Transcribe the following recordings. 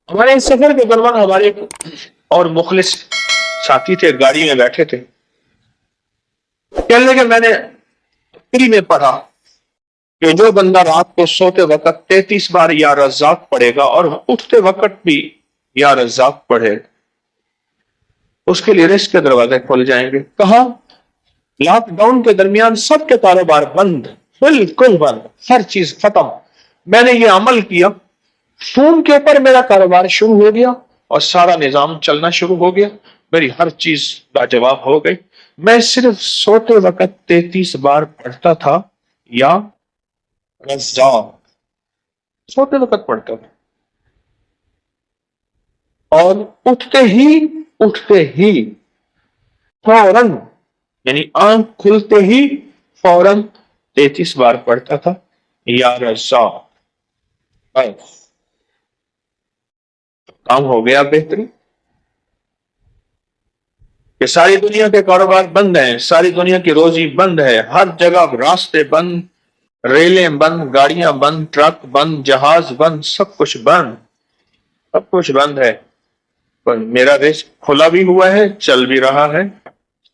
ہمارے اس سفر کے دوران ہمارے اور مخلص ساتھی تھے، گاڑی میں بیٹھے تھے، کہنے لگے میں نے فری میں پڑھا کہ جو بندہ رات کو سوتے وقت 33 بار یا رزاق پڑھے گا اور اٹھتے وقت بھی یا رزاق پڑھے، اس کے لیے رزق کے دروازے کھول جائیں گے۔ کہا لاک ڈاؤن کے درمیان سب کے کاروبار بند، بالکل بند، ہر چیز ختم۔ میں نے یہ عمل کیا، فون کے اوپر میرا کاروبار شروع ہو گیا اور سارا نظام چلنا شروع ہو گیا، میری ہر چیز لاجواب ہو گئی۔ میں صرف سوتے وقت 33 بار پڑھتا تھا یا رزاق، سوتے وقت پڑھتا تھا، اور اٹھتے ہی فوراً، یعنی آنکھ کھلتے ہی فوراً 33 بار پڑھتا تھا یا رزاق۔ بس کام ہو گیا بہترین کہ ساری دنیا کے کاروبار بند ہیں، ساری دنیا کی روزی بند ہے، ہر جگہ راستے بند، ریلیں بند، گاڑیاں بند، ٹرک بند، جہاز بند، سب کچھ بند، سب کچھ بند ہے، پر میرا رزق کھلا بھی ہوا ہے، چل بھی رہا ہے۔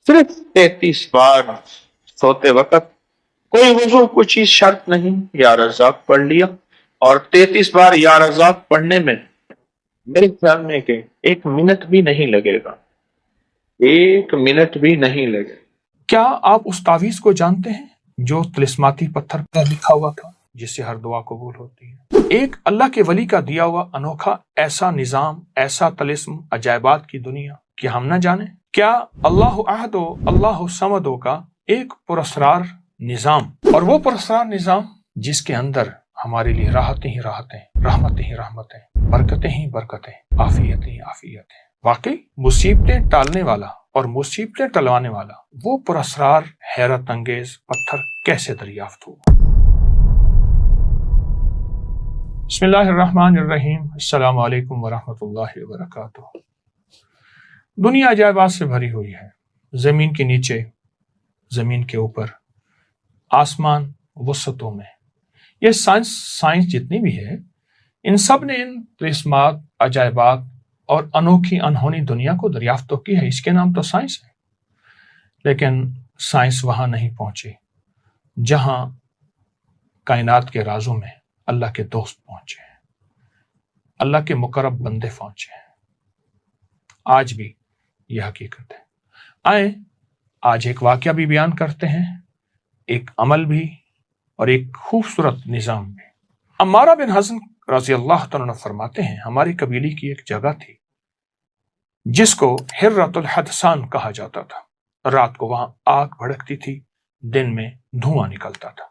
صرف 33 بار سوتے وقت، کوئی وضو کوئی چیز شرط نہیں، یا رزاق پڑھ لیا، اور 33 بار یا رزاق پڑھنے میں میرے خیال میں کہ 1 منٹ بھی نہیں لگے گا، 1 منٹ بھی نہیں لگے۔ کیا آپ اس تعویذ کو جانتے ہیں جو طلسماتی پتھر پر لکھا ہوا تھا جس سے ہر دعا قبول ہوتی ہے؟ ایک اللہ کے ولی کا دیا ہوا انوکھا ایسا نظام، ایسا طلسم، عجائبات کی دنیا کہ ہم نہ جانیں؟ کیا اللہ احد و اللہ صمد کا ایک پراسرار نظام، اور وہ پراسرار نظام جس کے اندر ہمارے لیے راحتیں ہی راحتیں، رحمتیں ہی رحمتیں، برکتیں ہی برکتیں، عافیتیں ہی عافیتیں، واقعی مصیبتیں ٹالنے والا اور مصیبتیں ٹلوانے والا وہ پراسرار حیرت انگیز پتھر کیسے دریافت ہوا؟ بسم اللہ الرحمن الرحیم، السلام علیکم ورحمۃ اللہ وبرکاتہ۔ دنیا عجائبات سے بھری ہوئی ہے، زمین کے نیچے، زمین کے اوپر، آسمان وسطوں میں۔ یہ سائنس جتنی بھی ہے، ان سب نے ان طلسمات، عجائبات اور انوکھی انہونی دنیا کو دریافت تو کی ہے، اس کے نام تو سائنس ہے، لیکن سائنس وہاں نہیں پہنچی جہاں کائنات کے رازوں میں اللہ کے دوست پہنچے ہیں، اللہ کے مقرب بندے پہنچے ہیں۔ آج بھی یہ حقیقت ہے۔ آئیں آج ایک واقعہ بھی بیان کرتے ہیں، ایک عمل بھی اور ایک خوبصورت نظام بھی۔ عمارہ بن حزن رضی اللہ تعالیٰ عنہ فرماتے ہیں، ہماری قبیلے کی ایک جگہ تھی جس کو حرۃ الحدثان کہا جاتا تھا۔ رات کو وہاں آگ بھڑکتی تھی، دن میں دھواں نکلتا تھا۔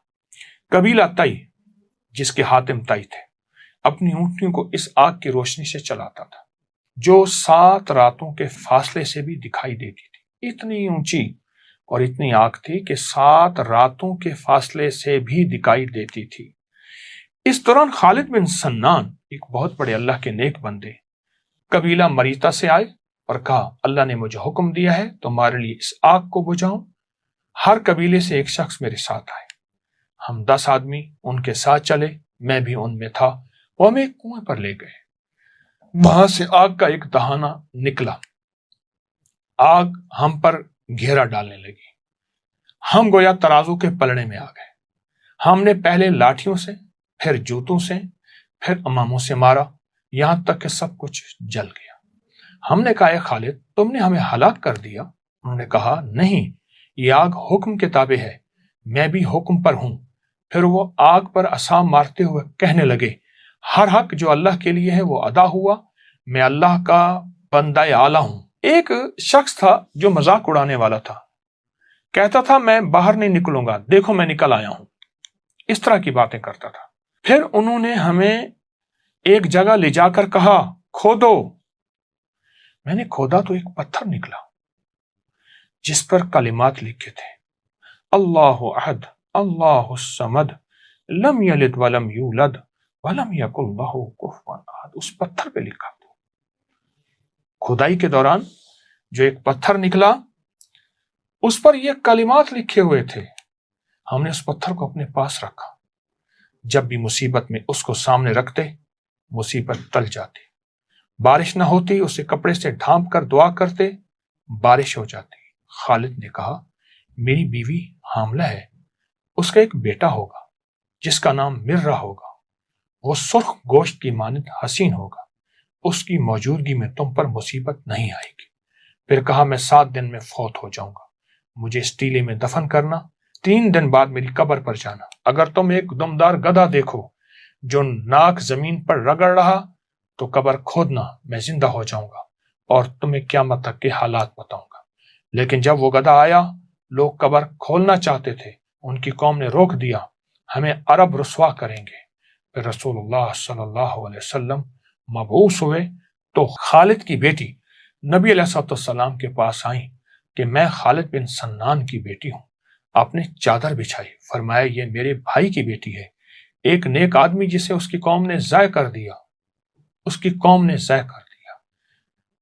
قبیلہ طی، جس کے حاتم طی تھے، اپنی اونٹنیوں کو اس آگ کی روشنی سے چلاتا تھا جو 7 راتوں کے فاصلے سے بھی دکھائی دیتی تھی۔ اتنی اونچی اور اتنی آگ تھی کہ 7 راتوں کے فاصلے سے بھی دکھائی دیتی تھی۔ اس دوران خالد بن سنان، ایک بہت بڑے اللہ کے نیک بندے، قبیلہ مریتا سے آئے اور کہا اللہ نے مجھے حکم دیا ہے تمہارے لیے اس آگ کو بجھاؤں۔ ہر قبیلے سے ایک شخص میرے ساتھ آئے۔ ہم 10 آدمی ان کے ساتھ چلے، میں بھی ان میں تھا۔ وہ ہمیں ایک کنویں پر لے گئے، وہاں سے آگ کا ایک دہانہ نکلا۔ آگ ہم پر گھیرا ڈالنے لگی، ہم گویا ترازو کے پلڑے میں آ گئے۔ ہم نے پہلے لاٹھیوں سے، پھر جوتوں سے، پھر اماموں سے مارا، یہاں تک کہ سب کچھ جل گیا۔ ہم نے کہا اے خالد تم نے ہمیں ہلاک کر دیا؟ انہوں نے کہا نہیں، یہ آگ حکم کے تابع ہے، میں بھی حکم پر ہوں۔ پھر وہ آگ پر عصا مارتے ہوئے کہنے لگے ہر حق جو اللہ کے لیے ہے وہ ادا ہوا، میں اللہ کا بندہ اعلیٰ ہوں۔ ایک شخص تھا جو مذاق اڑانے والا تھا، کہتا تھا میں باہر نہیں نکلوں گا، دیکھو میں نکل آیا ہوں، اس طرح کی باتیں کرتا تھا۔ پھر انہوں نے ہمیں ایک جگہ لے جا کر کہا کھودو۔ میں نے کھودا تو ایک پتھر نکلا جس پر کلمات لکھے تھے اللہ احد اللہ الصمد لم یلد ولم یولد ولم یکن لہ کفوا احد۔ اس پتھر پہ لکھا تھا۔ کھدائی کے دوران جو ایک پتھر نکلا اس پر یہ کلمات لکھے ہوئے تھے۔ ہم نے اس پتھر کو اپنے پاس رکھا، جب بھی مصیبت میں اس کو سامنے رکھتے مصیبت ٹل جاتی۔ بارش نہ ہوتی، اسے کپڑے سے ڈھانپ کر دعا کرتے، بارش ہو جاتی۔ خالد نے کہا میری بیوی حاملہ ہے، اس کا ایک بیٹا ہوگا جس کا نام مرہ ہوگا، وہ سرخ گوشت کی مانند حسین ہوگا، اس کی موجودگی میں تم پر مصیبت نہیں آئے گی۔ پھر کہا میں 7 دن میں فوت ہو جاؤں گا، مجھے اس ٹیلے میں دفن کرنا، 3 دن بعد میری قبر پر جانا، اگر تم ایک دمدار گدھا دیکھو جو ناک زمین پر رگڑ رہا تو قبر کھودنا، میں زندہ ہو جاؤں گا اور تمہیں قیامت تک کے حالات بتاؤں گا۔ لیکن جب وہ گدھا آیا، لوگ قبر کھولنا چاہتے تھے، ان کی قوم نے روک دیا، ہمیں عرب رسوا کریں گے۔ پھر رسول اللہ صلی اللہ علیہ وسلم مبعوث ہوئے تو خالد کی بیٹی نبی علیہ السلام کے پاس آئیں کہ میں خالد بن سنان کی بیٹی ہوں۔ آپ نے چادر بچھائی، فرمایا یہ میرے بھائی کی بیٹی ہے، ایک نیک آدمی جسے اس کی قوم نے ضائع کر دیا، اس کی قوم نے ضائع کر دیا۔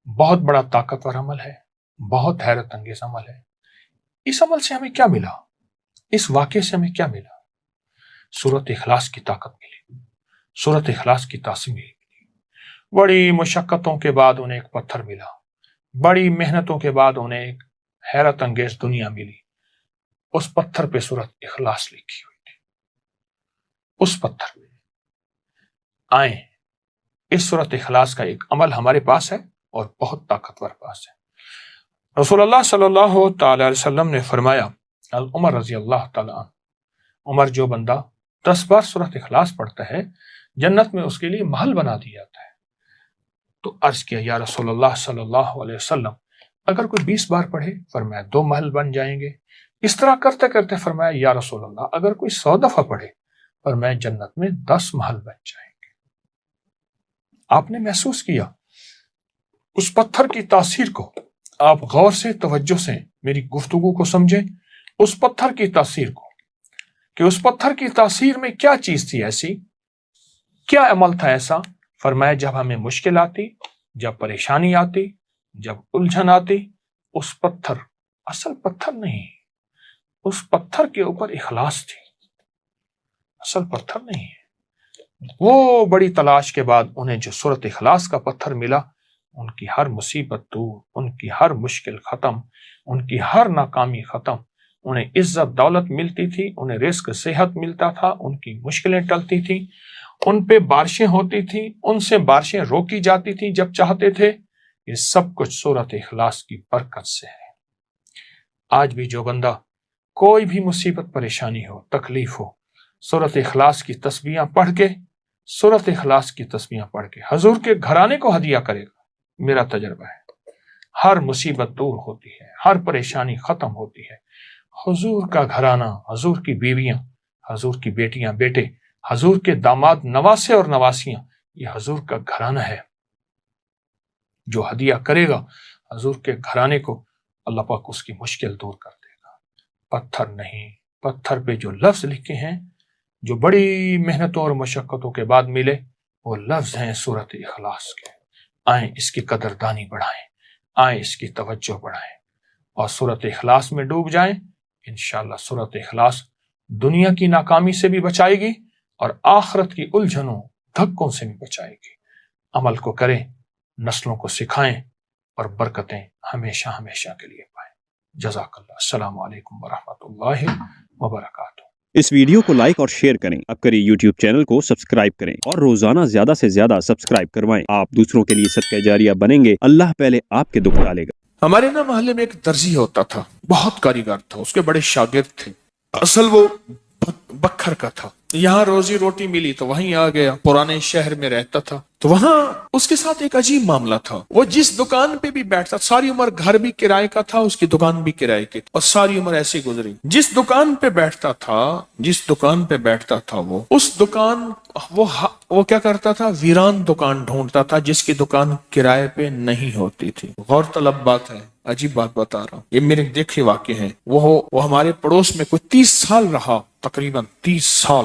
بہت بڑا طاقتور عمل ہے، بہت حیرت انگیز عمل ہے۔ اس عمل سے ہمیں کیا ملا؟ اس واقعے سے ہمیں کیا ملا؟ سورۃ اخلاص کی طاقت ملی، سورۃ اخلاص کی تاثیر ملی۔ بڑی مشقتوں کے بعد انہیں ایک پتھر ملا، بڑی محنتوں کے بعد انہیں ایک حیرت انگیز دنیا ملی۔ اس پتھر پہ سورۃ اخلاص لکھی ہوئی تھی، اس پتھر پہ۔ آئیں، اس سورۃ اخلاص کا ایک عمل ہمارے پاس ہے اور بہت طاقتور پاس ہے۔ رسول اللہ صلی اللہ تعالی علیہ وسلم نے فرمایا، عمر رضی اللہ تعالی عنہ، عمر جو بندہ 10 بار سورۃ اخلاص پڑھتا ہے جنت میں اس کے لیے محل بنا دیا جاتا ہے۔ تو عرض کیا یا رسول اللہ صلی اللہ علیہ وسلم اگر کوئی 20 بار پڑھے؟ فرمایا 2 محل بن جائیں گے۔ اس طرح کرتے کرتے فرمایا یا رسول اللہ اگر کوئی 100 دفعہ پڑھے؟ فرمایا جنت میں 10 محل بن جائیں گے۔ آپ نے محسوس کیا اس پتھر کی تاثیر کو، آپ غور سے توجہ سے میری گفتگو کو سمجھیں، اس پتھر کی تاثیر کو، کہ اس پتھر کی تاثیر میں کیا چیز تھی ایسی، کیا عمل تھا ایسا۔ فرمایا جب ہمیں مشکل آتی، جب پریشانی آتی، جب الجھن آتی، اس پتھر، اصل پتھر نہیں، اس پتھر کے اوپر اخلاص تھی، اصل پتھر نہیں ہے۔ وہ بڑی تلاش کے بعد انہیں جو سورۃ اخلاص کا پتھر ملا، ان کی ہر مصیبت دور، ان کی ہر مشکل ختم، ان کی ہر ناکامی ختم، انہیں عزت دولت ملتی تھی، انہیں رزق صحت ملتا تھا، ان کی مشکلیں ٹلتی تھیں، ان پہ بارشیں ہوتی تھیں، ان سے بارشیں روکی جاتی تھیں جب چاہتے تھے۔ یہ سب کچھ سورۃ اخلاص کی برکت سے ہے۔ آج بھی جو بندہ کوئی بھی مصیبت پریشانی ہو، تکلیف ہو، سورۃ اخلاص کی تسبیحاں پڑھ کے، سورۃ اخلاص کی تسبیحاں پڑھ کے حضور کے گھرانے کو ہدیہ کرے گا، میرا تجربہ ہے، ہر مصیبت دور ہوتی ہے، ہر پریشانی ختم ہوتی ہے۔ حضور کا گھرانہ، حضور کی بیویاں، حضور کی بیٹیاں بیٹے، حضور کے داماد نواسے اور نواسیاں، یہ حضور کا گھرانہ ہے۔ جو ہدیہ کرے گا حضور کے گھرانے کو، اللہ پاک اس کی مشکل دور کر دے گا۔ پتھر نہیں، پتھر پہ جو لفظ لکھے ہیں، جو بڑی محنتوں اور مشقتوں کے بعد ملے، وہ لفظ ہیں سورۃ اخلاص کے۔ آئیں اس کی قدردانی بڑھائیں، آئیں اس کی توجہ بڑھائیں اور سورۃ اخلاص میں ڈوب جائیں۔ انشاءاللہ سورۃ اخلاص دنیا کی ناکامی سے بھی بچائے گی اور آخرت کی الجھنوں دھکوں سے بھی بچائے گی۔ عمل کو کریں، نسلوں کو سکھائیں اور برکتیں ہمیشہ ہمیشہ کے لیے پائیں۔ جزاک اللہ۔ السلام علیکم ورحمۃ اللہ وبرکاتہ۔ اس ویڈیو کو لائک اور شیئر کریں، اب کریں یوٹیوب چینل کو سبسکرائب کریں اور روزانہ زیادہ سے زیادہ سبسکرائب کروائیں۔ آپ دوسروں کے لیے صدقہ جاریہ بنیں گے، اللہ پہلے آپ کے دکھ ڈالے گا۔ ہمارے نا محلے میں ایک درزی ہوتا تھا، بہت کاریگر تھا، اس کے بڑے شاگرد تھے۔ اصل وہ بکھر کا تھا، یہاں روزی روٹی ملی تو وہیں آ گیا، پرانے شہر میں رہتا تھا تو وہاں اس کے ساتھ ایک عجیب معاملہ تھا۔ وہ جس دکان پہ بھی بیٹھتا، ساری عمر گھر بھی کرائے کا تھا، اس کی دکان بھی کرائے کی تھی، اور ساری عمر ایسی گزری۔ جس دکان پہ بیٹھتا تھا، جس دکان پہ بیٹھتا تھا، وہ اس دکان وہ کیا کرتا تھا، ویران دکان ڈھونڈتا تھا جس کی دکان کرائے پہ نہیں ہوتی تھی۔ غور طلب بات ہے، عجیب بات بتا رہا ہوں، یہ میرے دیکھے واقع ہیں۔ وہ ہمارے پڑوس میں کوئی 30 سال رہا، تقریباً 30 سال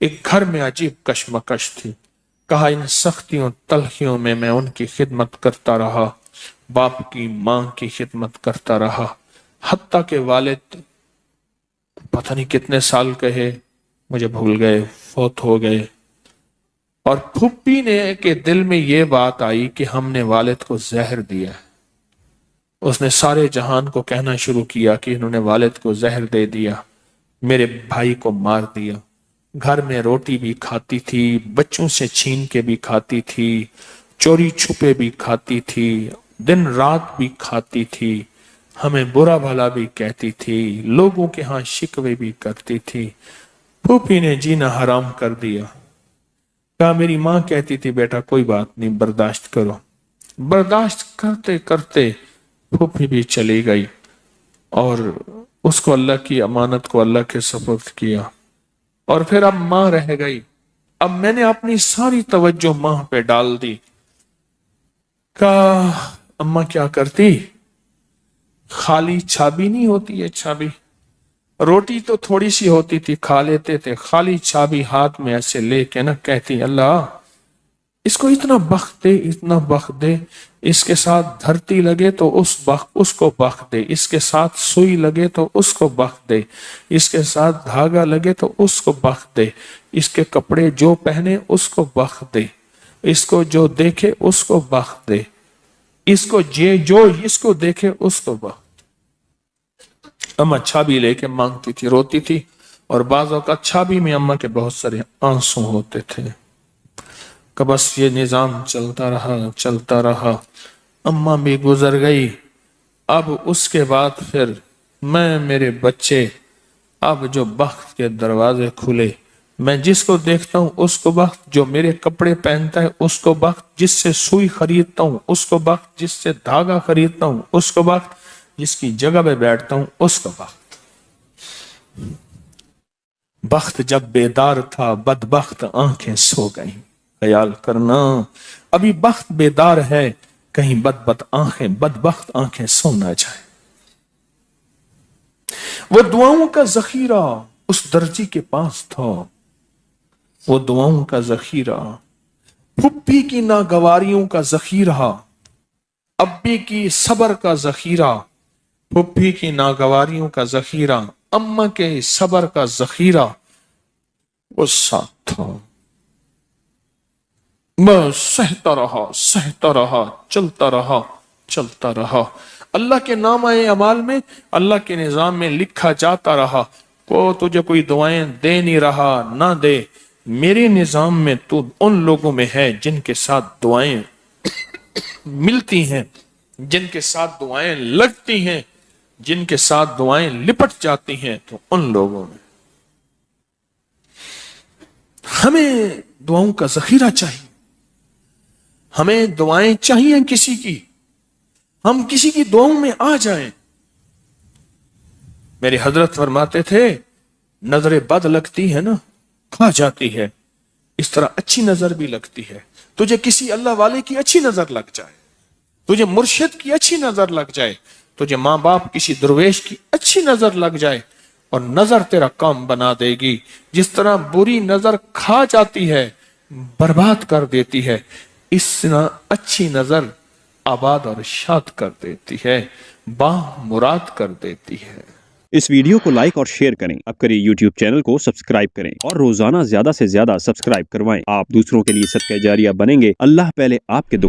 ایک گھر میں عجیب کشمکش تھی. کہا ان سختیوں تلخیوں میں میں ان کی خدمت کرتا رہا، باپ کی ماں کی خدمت کرتا رہا، حتیٰ کہ والد پتہ نہیں کتنے سال کہے مجھے بھول گئے، فوت ہو گئے. اور پھپھی نے کے دل میں یہ بات آئی کہ ہم نے والد کو زہر دیا. اس نے سارے جہان کو کہنا شروع کیا کہ انہوں نے والد کو زہر دے دیا، میرے بھائی کو مار دیا. گھر میں روٹی بھی کھاتی تھی، بچوں سے چھین کے بھی کھاتی تھی، چوری چھپے بھی کھاتی تھی، دن رات بھی کھاتی تھی، ہمیں برا بھلا بھی کہتی تھی، لوگوں کے ہاں شکوے بھی کرتی تھی. پھوپھی نے جینا حرام کر دیا. کہا میری ماں کہتی تھی بیٹا کوئی بات نہیں، برداشت کرو. برداشت کرتے کرتے پھوپھی بھی چلی گئی اور اس کو اللہ کی امانت کو اللہ کے سپرد کیا. اور پھر اب ماں رہ گئی. اب میں نے اپنی ساری توجہ ماں پہ ڈال دی. کہا اماں کیا کرتی؟ خالی چھابی نہیں ہوتی ہے، چھابی روٹی تو تھوڑی سی ہوتی تھی کھا لیتے تھے، خالی چھابی ہاتھ میں ایسے لے کے نا کہتی اللہ اس کو اتنا بخت دے، اتنا بخت دے، اس کے ساتھ دھرتی لگے تو اس کو بخت دے، اس کے ساتھ سوئی لگے تو اس کو بخت دے، اس کے ساتھ دھاگا لگے تو اس کو بخت دے، اس کے کپڑے جو پہنے اس کو بخت دے، اس کو جو دیکھے اس کو بخت دے، اس کو جو اس کو دیکھے اس کو بخت. اماں چھابی لے کے مانگتی تھی، روتی تھی، اور بعض اوقات چھابی میں اماں کے بہت سارے آنسو ہوتے تھے. کہ بس یہ نظام چلتا رہا. اماں بھی گزر گئی. اب اس کے بعد پھر میں میرے بچے، اب جو بخت کے دروازے کھلے، میں جس کو دیکھتا ہوں اس کو بخت، جو میرے کپڑے پہنتا ہے اس کو بخت، جس سے سوئی خریدتا ہوں اس کو بخت، جس سے دھاگا خریدتا ہوں اس کو بخت، جس کی جگہ پہ بیٹھتا ہوں اس کو بخت. بخت جب بیدار تھا بدبخت آنکھیں سو گئیں. خیال کرنا ابھی بخت بیدار ہے، کہیں بدبخت آنکھیں سو نہ جائے. وہ دعاؤں کا ذخیرہ اس درجی کے پاس تھا، وہ دعاؤں کا ذخیرہ، پھپھی کی ناگواریوں کا ذخیرہ، ابی کی صبر کا ذخیرہ، پھپھی کی ناگواریوں کا ذخیرہ، اماں کے صبر کا ذخیرہ وہ ساتھ تھا. بس سہتا رہا، چلتا رہا. اللہ کے نامہ اعمال میں، اللہ کے نظام میں لکھا جاتا رہا. کو تجھے کوئی دعائیں دے نہیں رہا، نہ دے، میرے نظام میں تو ان لوگوں میں ہے جن کے ساتھ دعائیں ملتی ہیں، جن کے ساتھ دعائیں لگتی ہیں، جن کے ساتھ دعائیں لپٹ جاتی ہیں. تو ان لوگوں میں ہمیں دعاؤں کا ذخیرہ چاہیے. ہمیں دعائیں چاہیے کسی کی، ہم کسی کی دعاؤں میں آ جائیں. میرے حضرت فرماتے تھے نظر بد لگتی ہے نا کھا جاتی ہے، اس طرح اچھی نظر بھی لگتی ہے. تجھے کسی اللہ والے کی اچھی نظر لگ جائے، تجھے مرشد کی اچھی نظر لگ جائے، تجھے ماں باپ کسی درویش کی اچھی نظر لگ جائے، اور نظر تیرا کام بنا دے گی. جس طرح بری نظر کھا جاتی ہے، برباد کر دیتی ہے، اس طرح اچھی نظر آباد اور شاد کر دیتی ہے، مراد کر دیتی ہے. اس ویڈیو کو لائک اور شیئر کریں. اب کریے یوٹیوب چینل کو سبسکرائب کریں اور روزانہ زیادہ سے زیادہ سبسکرائب کروائیں. آپ دوسروں کے لیے صدقہ جاریہ بنیں گے. اللہ پہلے آپ کے دکھ